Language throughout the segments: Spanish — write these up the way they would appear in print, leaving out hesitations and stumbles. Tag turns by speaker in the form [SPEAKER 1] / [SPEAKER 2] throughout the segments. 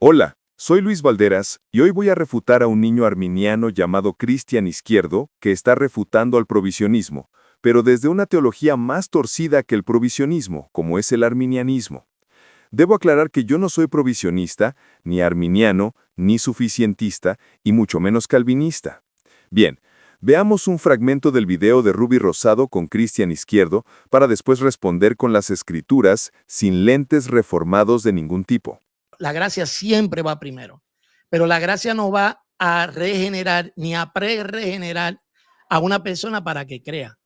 [SPEAKER 1] Hola, soy Luis Valderas y hoy voy a refutar a un niño arminiano llamado Cristian Izquierdo que está refutando al provisionismo, pero desde una teología más torcida que el provisionismo, como es el arminianismo. Debo aclarar que yo no soy provisionista, ni arminiano, ni suficientista, y mucho menos calvinista. Bien, veamos un fragmento del video de Ruby Rosado con Cristian Izquierdo para después responder con las escrituras sin lentes reformados de ningún tipo.
[SPEAKER 2] La gracia siempre va primero, pero la gracia no va a regenerar ni a pre-regenerar a una persona para que crea,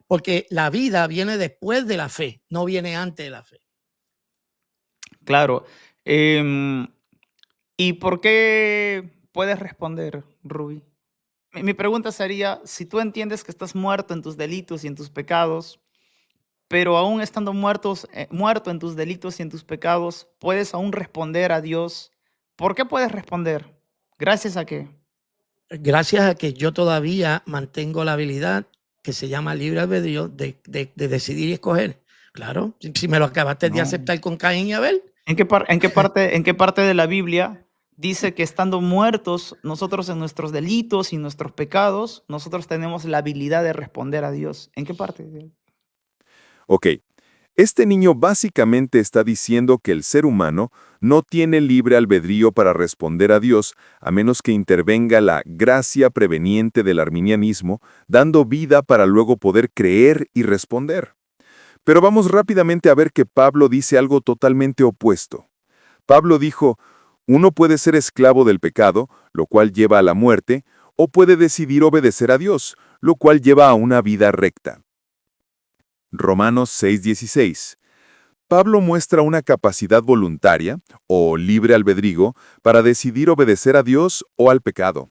[SPEAKER 2] porque la vida viene después de la fe, no viene antes de la fe.
[SPEAKER 3] Claro. ¿Y por qué puedes responder, Ruby? Mi pregunta sería, si tú entiendes que estás muerto en tus delitos y en tus pecados, pero aún estando muerto en tus delitos y en tus pecados, puedes aún responder a Dios. ¿Por qué puedes responder? ¿Gracias a qué?
[SPEAKER 2] Gracias a que yo todavía mantengo la habilidad que se llama libre albedrío de decidir y escoger. Claro, si me lo acabaste de
[SPEAKER 3] No.
[SPEAKER 2] aceptar con Caín y Abel.
[SPEAKER 3] ¿En qué parte de la Biblia dice que estando muertos nosotros en nuestros delitos y nuestros pecados, nosotros tenemos la habilidad de responder a Dios? ¿En qué parte?
[SPEAKER 1] Ok, este niño básicamente está diciendo que el ser humano no tiene libre albedrío para responder a Dios a menos que intervenga la gracia preveniente del arminianismo, dando vida para luego poder creer y responder. Pero vamos rápidamente a ver que Pablo dice algo totalmente opuesto. Pablo dijo, uno puede ser esclavo del pecado, lo cual lleva a la muerte, o puede decidir obedecer a Dios, lo cual lleva a una vida recta. Romanos 6:16. Pablo muestra una capacidad voluntaria, o libre albedrío, para decidir obedecer a Dios o al pecado.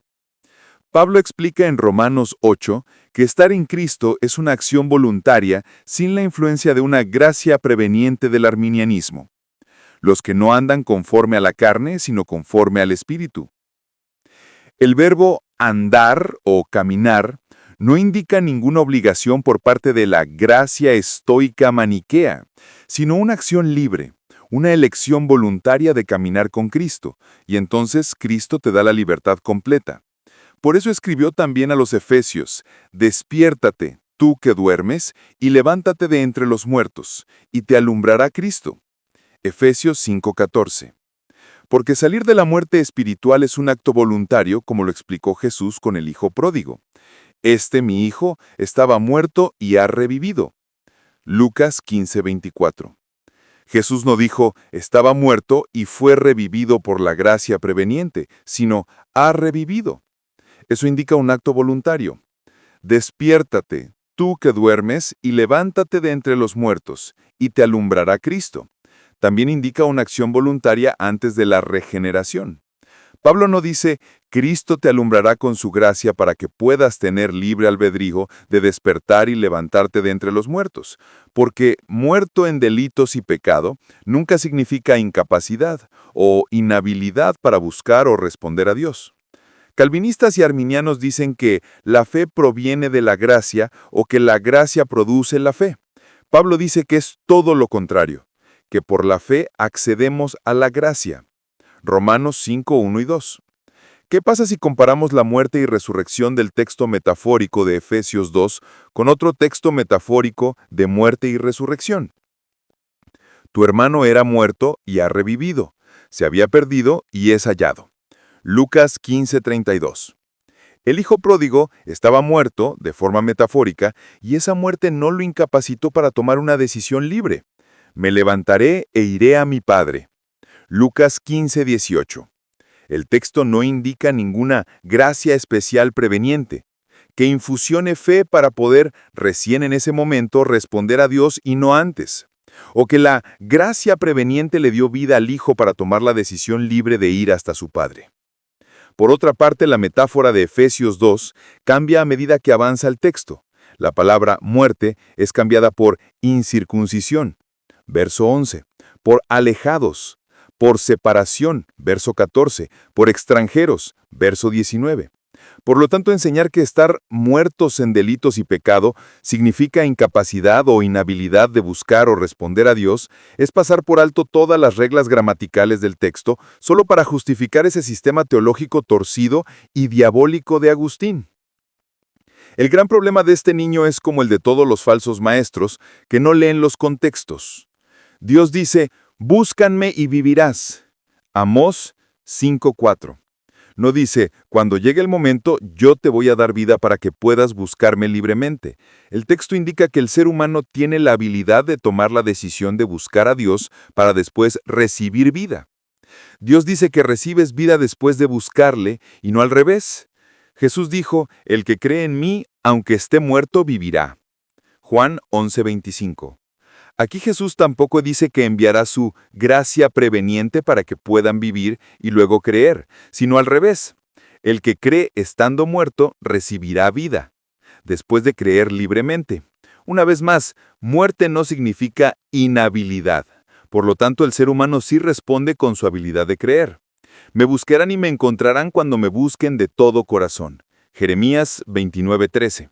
[SPEAKER 1] Pablo explica en Romanos 8 que estar en Cristo es una acción voluntaria sin la influencia de una gracia preveniente del arminianismo. Los que no andan conforme a la carne, sino conforme al Espíritu. El verbo andar o caminar no indica ninguna obligación por parte de la gracia estoica maniquea, sino una acción libre, una elección voluntaria de caminar con Cristo, y entonces Cristo te da la libertad completa. Por eso escribió también a los Efesios, despiértate, tú que duermes, y levántate de entre los muertos, y te alumbrará Cristo. Efesios 5:14. Porque salir de la muerte espiritual es un acto voluntario, como lo explicó Jesús con el Hijo pródigo. Mi hijo, estaba muerto y ha revivido. Lucas 15:24. Jesús no dijo, estaba muerto y fue revivido por la gracia preveniente, sino, ha revivido. Eso indica un acto voluntario. Despiértate, tú que duermes, y levántate de entre los muertos, y te alumbrará Cristo. También indica una acción voluntaria antes de la regeneración. Pablo no dice, Cristo te alumbrará con su gracia para que puedas tener libre albedrío de despertar y levantarte de entre los muertos, porque muerto en delitos y pecado nunca significa incapacidad o inhabilidad para buscar o responder a Dios. Calvinistas y arminianos dicen que la fe proviene de la gracia o que la gracia produce la fe. Pablo dice que es todo lo contrario, que por la fe accedemos a la gracia. Romanos 5, 1 y 2. ¿Qué pasa si comparamos la muerte y resurrección del texto metafórico de Efesios 2 con otro texto metafórico de muerte y resurrección? Tu hermano era muerto y ha revivido, se había perdido y es hallado. Lucas 15:32. El hijo pródigo estaba muerto, de forma metafórica, y esa muerte no lo incapacitó para tomar una decisión libre. Me levantaré e iré a mi padre. Lucas 15:18. El texto no indica ninguna gracia especial preveniente, que infusione fe para poder, recién en ese momento, responder a Dios y no antes. O que la gracia preveniente le dio vida al hijo para tomar la decisión libre de ir hasta su padre. Por otra parte, la metáfora de Efesios 2 cambia a medida que avanza el texto. La palabra muerte es cambiada por incircuncisión, verso 11, por alejados, por separación, verso 14, por extranjeros, verso 19. Por lo tanto, enseñar que estar muertos en delitos y pecado significa incapacidad o inhabilidad de buscar o responder a Dios es pasar por alto todas las reglas gramaticales del texto solo para justificar ese sistema teológico torcido y diabólico de Agustín. El gran problema de este niño es como el de todos los falsos maestros, que no leen los contextos. Dios dice, búscanme y vivirás. Amós 5:4. No dice, cuando llegue el momento, yo te voy a dar vida para que puedas buscarme libremente. El texto indica que el ser humano tiene la habilidad de tomar la decisión de buscar a Dios para después recibir vida. Dios dice que recibes vida después de buscarle y no al revés. Jesús dijo, el que cree en mí, aunque esté muerto, vivirá. Juan 11:25. Aquí Jesús tampoco dice que enviará su gracia preveniente para que puedan vivir y luego creer, sino al revés. El que cree estando muerto recibirá vida, después de creer libremente. Una vez más, muerte no significa inhabilidad. Por lo tanto, el ser humano sí responde con su habilidad de creer. Me buscarán y me encontrarán cuando me busquen de todo corazón. Jeremías 29:13.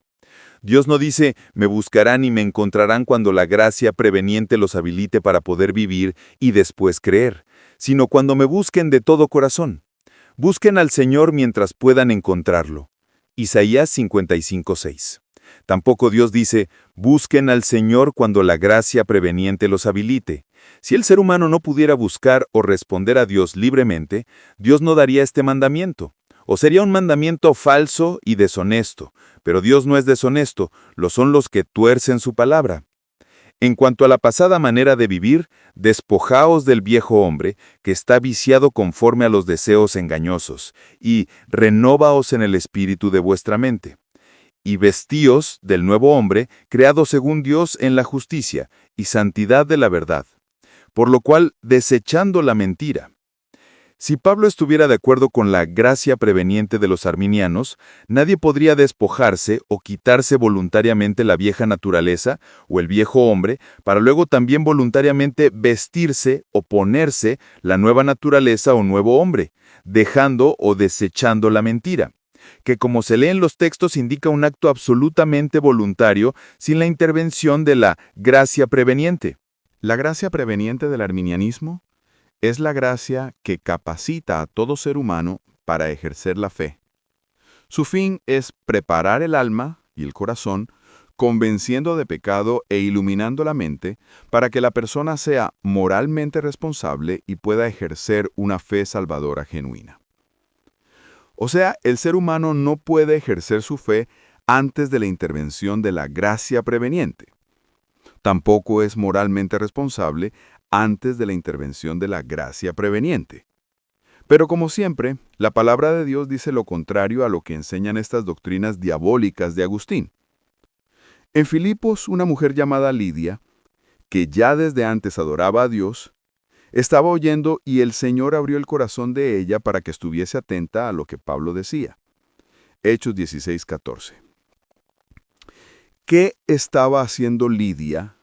[SPEAKER 1] Dios no dice, me buscarán y me encontrarán cuando la gracia preveniente los habilite para poder vivir y después creer, sino cuando me busquen de todo corazón. Busquen al Señor mientras puedan encontrarlo. Isaías 55:6. Tampoco Dios dice, busquen al Señor cuando la gracia preveniente los habilite. Si el ser humano no pudiera buscar o responder a Dios libremente, Dios no daría este mandamiento. O sería un mandamiento falso y deshonesto, pero Dios no es deshonesto, lo son los que tuercen su palabra. En cuanto a la pasada manera de vivir, despojaos del viejo hombre, que está viciado conforme a los deseos engañosos, y renóvaos en el espíritu de vuestra mente. Y vestíos del nuevo hombre, creado según Dios en la justicia y santidad de la verdad. Por lo cual, desechando la mentira. Si Pablo estuviera de acuerdo con la gracia preveniente de los arminianos, nadie podría despojarse o quitarse voluntariamente la vieja naturaleza o el viejo hombre para luego también voluntariamente vestirse o ponerse la nueva naturaleza o nuevo hombre, dejando o desechando la mentira, que como se lee en los textos indica un acto absolutamente voluntario sin la intervención de la gracia preveniente.
[SPEAKER 4] La gracia preveniente del arminianismo es la gracia que capacita a todo ser humano para ejercer la fe. Su fin es preparar el alma y el corazón, convenciendo de pecado e iluminando la mente para que la persona sea moralmente responsable y pueda ejercer una fe salvadora genuina. O sea, el ser humano no puede ejercer su fe antes de la intervención de la gracia preveniente. Tampoco es moralmente responsable antes de la intervención de la gracia preveniente. Pero como siempre, la palabra de Dios dice lo contrario a lo que enseñan estas doctrinas diabólicas de Agustín. En Filipos, una mujer llamada Lidia, que ya desde antes adoraba a Dios, estaba oyendo y el Señor abrió el corazón de ella para que estuviese atenta a lo que Pablo decía. Hechos 16:14. ¿Qué estaba haciendo Lidia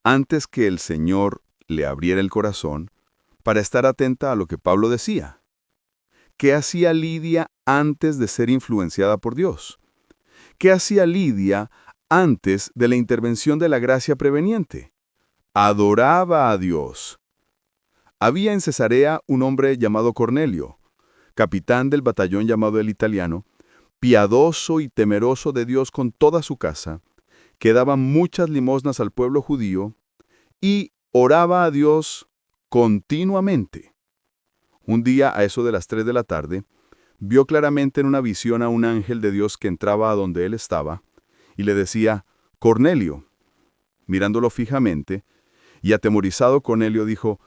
[SPEAKER 4] antes que el Señor le abriera el corazón para estar atenta a lo que Pablo decía? ¿Qué hacía Lidia antes de ser influenciada por Dios? ¿Qué hacía Lidia antes de la intervención de la gracia preveniente? Adoraba a Dios. Había en Cesarea un hombre llamado Cornelio, capitán del batallón llamado el Italiano, piadoso y temeroso de Dios con toda su casa, que daba muchas limosnas al pueblo judío y oraba a Dios continuamente. Un día, a eso de las 3 de la tarde, vio claramente en una visión a un ángel de Dios que entraba a donde él estaba y le decía, Cornelio. Mirándolo fijamente, y atemorizado Cornelio dijo,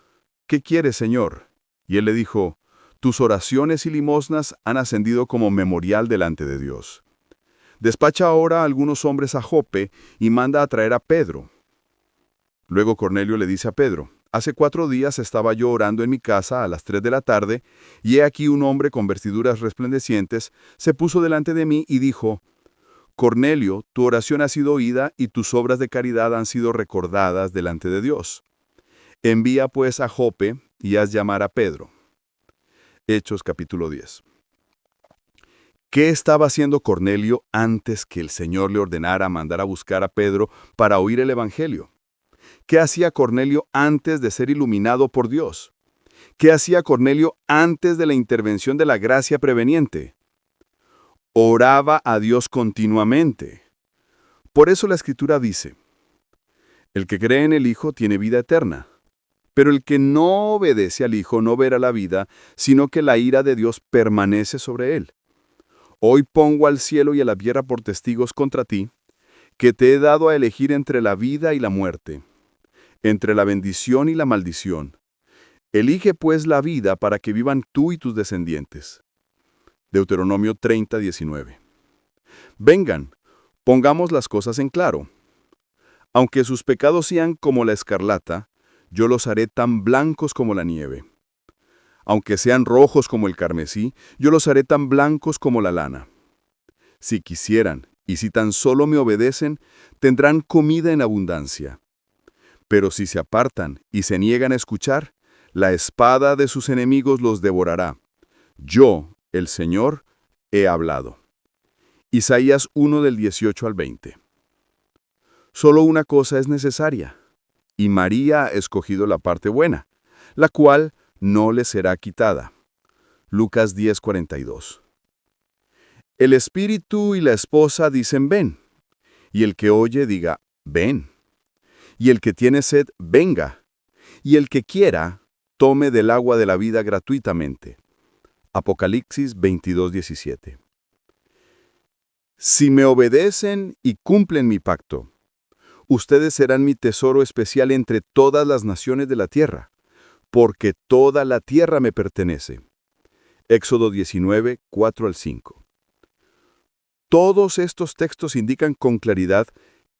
[SPEAKER 4] ¿qué quieres, Señor? Y él le dijo, tus oraciones y limosnas han ascendido como memorial delante de Dios. Despacha ahora a algunos hombres a Jope y manda a traer a Pedro. Luego Cornelio le dice a Pedro, hace 4 días estaba yo orando en mi casa a las 3 de la tarde, y he aquí un hombre con vestiduras resplandecientes se puso delante de mí y dijo, Cornelio, tu oración ha sido oída y tus obras de caridad han sido recordadas delante de Dios. Envía pues a Jope y haz llamar a Pedro. Hechos capítulo 10. ¿Qué estaba haciendo Cornelio antes que el Señor le ordenara mandar a buscar a Pedro para oír el Evangelio? ¿Qué hacía Cornelio antes de ser iluminado por Dios? ¿Qué hacía Cornelio antes de la intervención de la gracia preveniente? Oraba a Dios continuamente. Por eso la Escritura dice, el que cree en el Hijo tiene vida eterna, pero el que no obedece al Hijo no verá la vida, sino que la ira de Dios permanece sobre él. Hoy pongo al cielo y a la tierra por testigos contra ti, que te he dado a elegir entre la vida y la muerte, entre la bendición y la maldición. Elige pues la vida para que vivan tú y tus descendientes. Deuteronomio 30:19. Vengan, pongamos las cosas en claro. Aunque sus pecados sean como la escarlata, yo los haré tan blancos como la nieve. Aunque sean rojos como el carmesí, yo los haré tan blancos como la lana. Si quisieran, y si tan solo me obedecen, tendrán comida en abundancia. Pero si se apartan y se niegan a escuchar, la espada de sus enemigos los devorará. Yo, el Señor, he hablado. Isaías 1 del 18 al 20. Solo una cosa es necesaria, y María ha escogido la parte buena, la cual no le será quitada. Lucas 10:42. El espíritu y la esposa dicen ven, y el que oye diga ven, y el que tiene sed venga, y el que quiera tome del agua de la vida gratuitamente. Apocalipsis 22:17. Si me obedecen y cumplen mi pacto, ustedes serán mi tesoro especial entre todas las naciones de la tierra, porque toda la tierra me pertenece. Éxodo 19, 4 al 5. Todos estos textos indican con claridad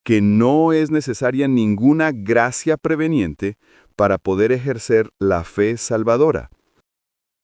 [SPEAKER 4] que no es necesaria ninguna gracia preveniente para poder ejercer la fe salvadora.